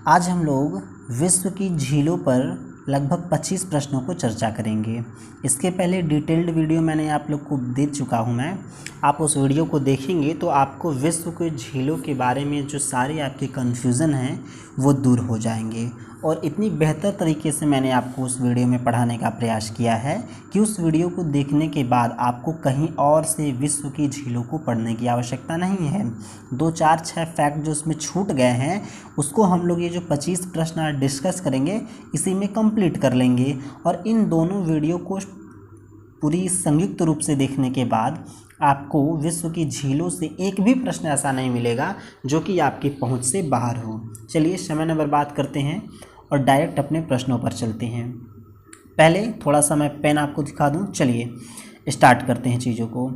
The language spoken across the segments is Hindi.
आज हम लोग विश्व की झीलों पर लगभग 25 प्रश्नों को चर्चा करेंगे। इसके पहले डिटेल्ड वीडियो मैंने आप लोग को दे चुका हूं मैं। आप उस वीडियो को देखेंगे तो आपको विश्व के झीलों के बारे में जो सारे आपके कन्फ्यूज़न हैं वो दूर हो जाएंगे। और इतनी बेहतर तरीके से मैंने आपको उस वीडियो में पढ़ाने का प्रयास किया है कि उस वीडियो को देखने के बाद आपको कहीं और से विश्व की झीलों को पढ़ने की आवश्यकता नहीं है। 2, 4, 6 फैक्ट जो उसमें छूट गए हैं उसको हम लोग ये जो 25 प्रश्न आज डिस्कस करेंगे इसी में कंप्लीट कर लेंगे। और इन दोनों वीडियो को पूरी संयुक्त रूप से देखने के बाद आपको विश्व की झीलों से एक भी प्रश्न ऐसा नहीं मिलेगा जो कि आपकी पहुंच से बाहर हो। चलिए समय न बर्बाद करते हैं और डायरेक्ट अपने प्रश्नों पर चलते हैं। पहले थोड़ा सा मैं पेन आपको दिखा दूं। चलिए स्टार्ट करते हैं चीज़ों को।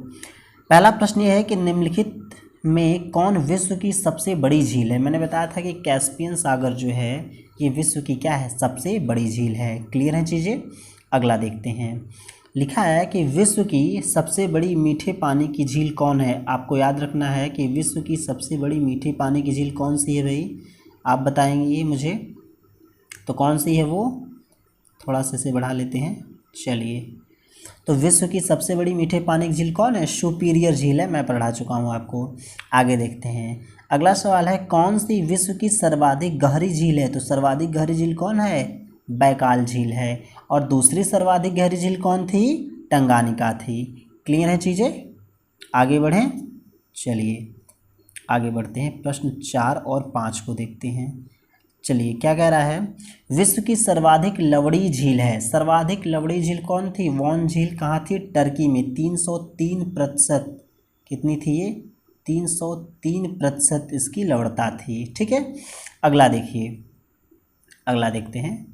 पहला प्रश्न ये है कि निम्नलिखित में कौन विश्व की सबसे बड़ी झील है। मैंने बताया था कि कैस्पियन सागर जो है ये विश्व की क्या है, सबसे बड़ी झील है। क्लियर है चीज़ें। अगला देखते हैं। लिखा है कि विश्व की सबसे बड़ी मीठे पानी की झील कौन है। आपको याद रखना है कि विश्व की सबसे बड़ी मीठे पानी की झील कौन सी है भाई, आप बताएंगे मुझे। तो कौन सी है वो, थोड़ा सा इसे बढ़ा लेते हैं। चलिए, तो विश्व की सबसे बड़ी मीठे पानी की झील कौन है, सुपीरियर झील है। मैं पढ़ा चुका हूँ आपको। आगे देखते हैं। अगला सवाल है कौन सी विश्व की सर्वाधिक गहरी झील है। तो सर्वाधिक गहरी झील कौन है, बैकाल झील है। और दूसरी सर्वाधिक गहरी झील कौन थी, टंगानिका थी। क्लियर है चीज़ें। आगे बढ़ें। चलिए आगे बढ़ते हैं। प्रश्न 4 और 5 को देखते हैं। चलिए क्या कह रहा है, विश्व की सर्वाधिक लवड़ी झील है। सर्वाधिक लवड़ी झील कौन थी, वॉन झील कहाँ थी, टर्की में। 303%, कितनी थी ये, 303% इसकी लवड़ता थी। ठीक है। अगला देखिए, अगला देखते हैं।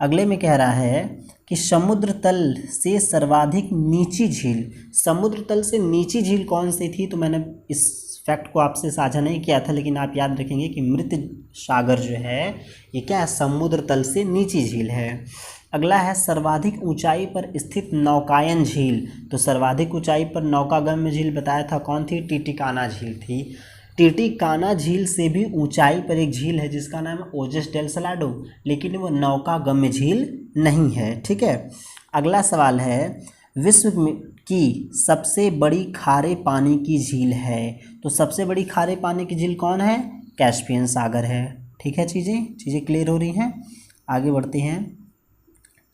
अगले में कह रहा है कि समुद्र तल से सर्वाधिक नीची झील। समुद्र तल से नीची झील कौन सी थी। तो मैंने इस फैक्ट को आपसे साझा नहीं किया था, लेकिन आप याद रखेंगे कि मृत सागर जो है ये क्या है, समुद्र तल से नीची झील है। अगला है सर्वाधिक ऊंचाई पर स्थित नौकायन झील। तो सर्वाधिक ऊंचाई पर नौकागम्य झील बताया था कौन थी, टिटिकाना झील थी। टिटिकाना झील से भी ऊंचाई पर एक झील है जिसका नाम है ओजस डेल सलाडो, लेकिन वो नौकागम्य झील नहीं है। ठीक है। अगला सवाल है विश्व की सबसे बड़ी खारे पानी की झील है। तो सबसे बड़ी खारे पानी की झील कौन है, कैस्पियन सागर है। ठीक है, चीज़ें क्लियर हो रही हैं। आगे बढ़ते हैं।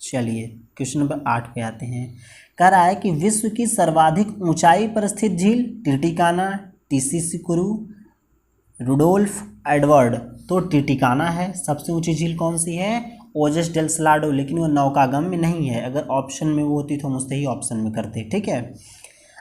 चलिए क्वेश्चन नंबर 8 पे आते हैं। कह रहा है कि विश्व की सर्वाधिक ऊंचाई पर स्थित झील, टिटिकाना, टिसिसिकुरु, रुडोल्फ एडवर्ड। तो टिटिकाना है। सबसे ऊंची झील कौन सी है, ओजस डेल सलाडो, लेकिन वो नौकागम्य नहीं है। अगर ऑप्शन में वो होती तो हम उससे ही ऑप्शन में करते। ठीक है।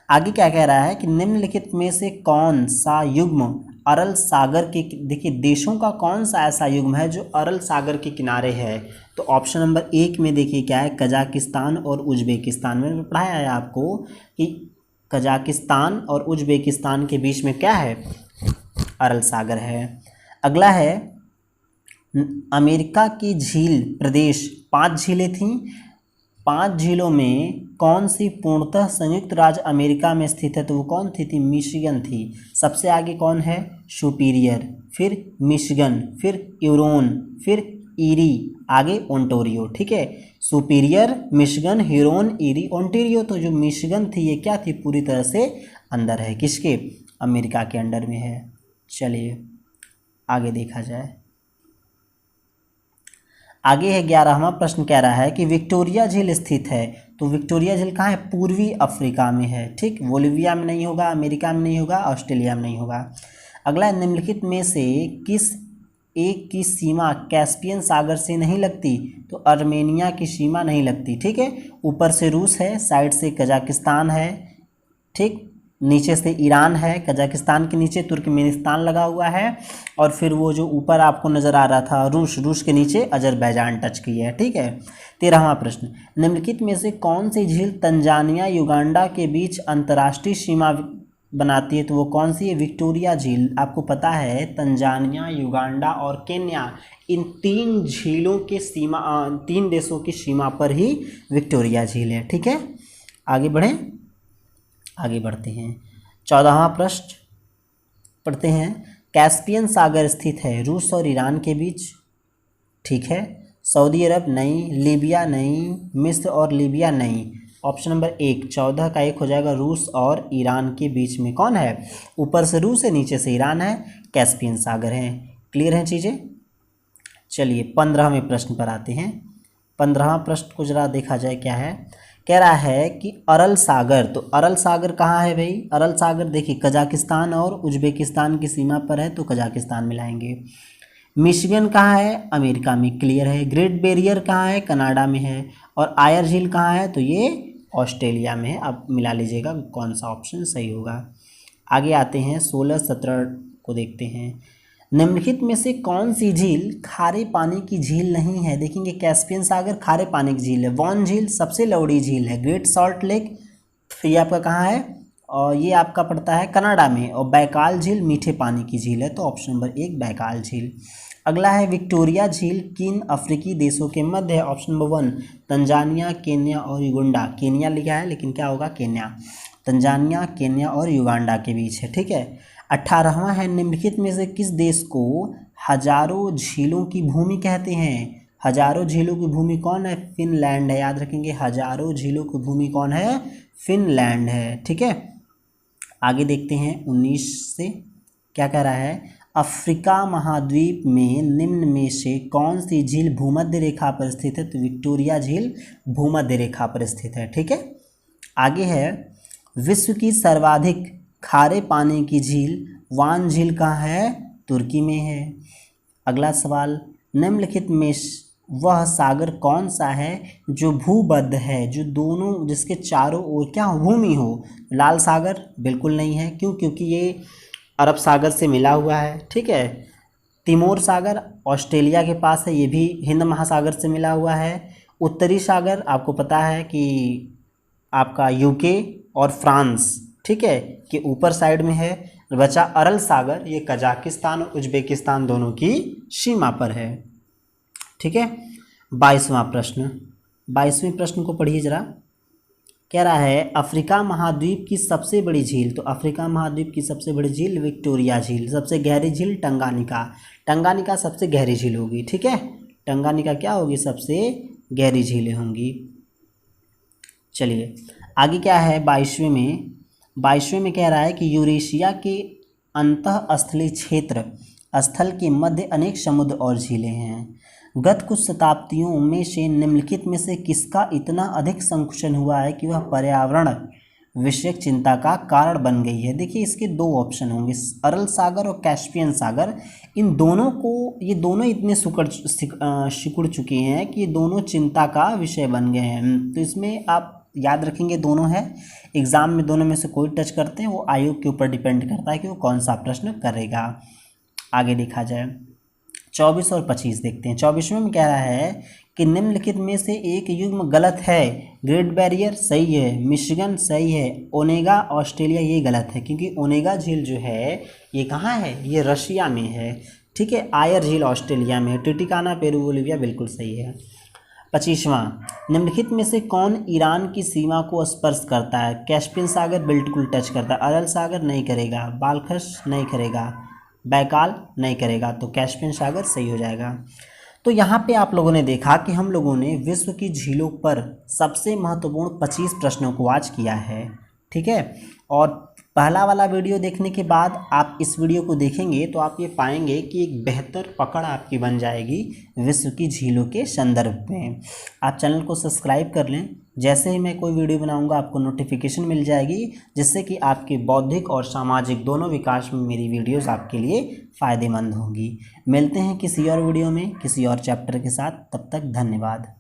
आगे क्या कह रहा है कि निम्नलिखित में से कौन सा युग्म अरल सागर के, देखिए देशों का कौन सा ऐसा युग्म है जो अरल सागर के किनारे है। तो ऑप्शन नंबर 1 में देखिए क्या है, कजाकिस्तान और उज्बेकिस्तान। मैंने पढ़ाया है आपको कि कजाकिस्तान और उज्बेकिस्तान के बीच में क्या है, अरल सागर है। अगला है अमेरिका की झील प्रदेश, 5 झीलें थीं। 5 झीलों में कौन सी पूर्णतः संयुक्त राज्य अमेरिका में स्थित है। तो वो कौन थी, मिशिगन थी। सबसे आगे कौन है, सुपीरियर, फिर मिशिगन, फिर ह्यूरोन, फिर ईरी, आगे ओंटारियो। ठीक है। Superior, Michigan, Huron, eerie, Ontario. तो जो मिशिगन थी ये क्या थी, पूरी तरह से अंदर है, किसके, अमेरिका के अंडर में है। चलिए आगे देखा जाए। आगे है 11वां प्रश्न। कह रहा है कि विक्टोरिया झील स्थित है। तो विक्टोरिया झील कहाँ है, पूर्वी अफ्रीका में है। ठीक, बोलिविया में नहीं होगा, अमेरिका में नहीं होगा, ऑस्ट्रेलिया में नहीं होगा। अगला निम्नलिखित में से किस एक की सीमा कैस्पियन सागर से नहीं लगती। तो अर्मेनिया की सीमा नहीं लगती। ठीक है। ऊपर से रूस है, साइड से कजाकिस्तान है, ठीक, नीचे से ईरान है, कजाकिस्तान के नीचे तुर्कमेनिस्तान लगा हुआ है, और फिर वो जो ऊपर आपको नज़र आ रहा था रूस के नीचे अजरबैजान टच की है। ठीक है। 13वां प्रश्न, निम्नलिखित में से कौन सी झील तंजानिया युगांडा के बीच अंतर्राष्ट्रीय सीमा बनाती है। तो वो कौन सी है, विक्टोरिया झील। आपको पता है तंजानिया, युगांडा और केन्या, इन 3 झीलों के सीमा 3 देशों की सीमा पर ही विक्टोरिया झील है। ठीक है। आगे बढ़ें, आगे बढ़ते हैं। 14वां प्रश्न पढ़ते हैं कैस्पियन सागर स्थित है रूस और ईरान के बीच, ठीक है। सऊदी अरब नहीं, लीबिया नहीं, मिस्र और लीबिया नहीं। ऑप्शन नंबर 1 14 का 1 हो जाएगा, रूस और ईरान के बीच में कौन है, ऊपर से रूस है नीचे से ईरान है, कैस्पियन सागर है। क्लियर हैं चीज़ें। चलिए 15वें प्रश्न पर आते हैं। 15वां प्रश्न को जरा देखा जाए क्या है। कह रहा है कि अरल सागर, तो अरल सागर कहाँ है भाई, अरल सागर देखिए कजाकिस्तान और उज्बेकिस्तान की सीमा पर है, तो कजाकिस्तान मिलाएंगे। मिशिगन कहाँ है, अमेरिका में, क्लियर है। ग्रेट बैरियर कहाँ है, कनाडा में है। और आयर झील कहाँ है, तो ये ऑस्ट्रेलिया में है। अब मिला लीजिएगा कौन सा ऑप्शन सही होगा। आगे आते हैं 16-17 को देखते हैं। निम्नलिखित में से कौन सी झील खारे पानी की झील नहीं है। देखेंगे कैस्पियन सागर खारे पानी की झील है, वॉन झील सबसे लौड़ी झील है, ग्रेट सॉल्ट लेक ये आपका कहाँ है, और ये आपका पड़ता है कनाडा में, और बैकाल झील मीठे पानी की झील है, तो ऑप्शन नंबर 1 बैकाल झील। अगला है विक्टोरिया झील किन अफ्रीकी देशों के मध्य है। ऑप्शन नंबर 1 तंजानिया, केन्या और युगांडा। केन्या लिखा है लेकिन क्या होगा केन्या। तंजानिया, केन्या और युगांडा के बीच है, ठीक है। 18वां है निम्नलिखित में से किस देश को हजारों झीलों की भूमि कहते हैं। हजारों झीलों की भूमि कौन है, फिनलैंड है। याद रखेंगे हजारों झीलों की भूमि कौन है, फिनलैंड है, ठीक है। आगे देखते हैं 19 से क्या कह रहा है। अफ्रीका महाद्वीप में निम्न में से कौन सी झील भूमध्य रेखा पर स्थित है, तो विक्टोरिया झील भूमध्य रेखा पर स्थित है, ठीक है। आगे है विश्व की सर्वाधिक खारे पानी की झील वान झील कहाँ है, तुर्की में है। अगला सवाल निम्नलिखित में वह सागर कौन सा है जो भूबद्ध है, जो दोनों जिसके चारों ओर क्या भूमि हो। लाल सागर बिल्कुल नहीं है, क्यों, क्योंकि ये अरब सागर से मिला हुआ है, ठीक है। तिमोर सागर ऑस्ट्रेलिया के पास है, ये भी हिंद महासागर से मिला हुआ है। उत्तरी सागर आपको पता है कि आपका यूके और फ्रांस, ठीक है, के ऊपर साइड में है। बचा अरल सागर, ये कजाकिस्तान और उज्बेकिस्तान दोनों की सीमा पर है, ठीक है। 22वां प्रश्न, 22वें प्रश्न को पढ़िए जरा। कह रहा है अफ्रीका महाद्वीप की सबसे बड़ी झील, तो अफ्रीका महाद्वीप की सबसे बड़ी झील विक्टोरिया झील। सबसे गहरी झील टंगानिका, टंगानिका सबसे गहरी झील होगी, ठीक है। टंगानिका क्या होगी, सबसे गहरी झीलें होंगी। चलिए आगे क्या है 22वें में कह रहा है कि यूरेशिया के अंतःस्थलीय क्षेत्र स्थल के मध्य अनेक समुद्र और झीलें हैं। गत कुछ शताब्दियों में से निम्नलिखित में से किसका इतना अधिक संकुचन हुआ है कि वह पर्यावरण विषयक चिंता का कारण बन गई है। देखिए इसके दो ऑप्शन होंगे, अरल सागर और कैस्पियन सागर। इन दोनों को, ये दोनों इतने सिकुड़ चुके हैं कि ये दोनों चिंता का विषय बन गए हैं। तो इसमें आप याद रखेंगे दोनों है, एग्ज़ाम में दोनों में से कोई टच करते हैं, वो आयोग के ऊपर डिपेंड करता है कि वो कौन सा प्रश्न करेगा। आगे देखा जाए 24 और 25 देखते हैं। 24वें में कह रहा है कि निम्नलिखित में से एक युग्म गलत है। ग्रेट बैरियर सही है, मिशिगन सही है, ओनेगा ऑस्ट्रेलिया ये गलत है, क्योंकि ओनेगा झील जो है ये कहाँ है, ये रशिया में है, ठीक है। आयर झील ऑस्ट्रेलिया में है। टिटिकाना पेरू बोलिविया बिल्कुल सही है। 25वां निम्नलिखित में से कौन ईरान की सीमा को स्पर्श करता है। कैस्पियन सागर बिल्कुल टच करता है, अरल सागर नहीं करेगा, बालखश नहीं करेगा, बैकाल नहीं करेगा, तो कैस्पियन सागर सही हो जाएगा। तो यहाँ पे आप लोगों ने देखा कि हम लोगों ने विश्व की झीलों पर सबसे महत्वपूर्ण 25 प्रश्नों को आज किया है, ठीक है। और पहला वाला वीडियो देखने के बाद आप इस वीडियो को देखेंगे तो आप ये पाएंगे कि एक बेहतर पकड़ आपकी बन जाएगी विश्व की झीलों के संदर्भ में। आप चैनल को सब्सक्राइब कर लें, जैसे ही मैं कोई वीडियो बनाऊंगा आपको नोटिफिकेशन मिल जाएगी, जिससे कि आपके बौद्धिक और सामाजिक दोनों विकास में मेरी वीडियोस आपके लिए फ़ायदेमंद होंगी। मिलते हैं किसी और वीडियो में किसी और चैप्टर के साथ, तब तक धन्यवाद।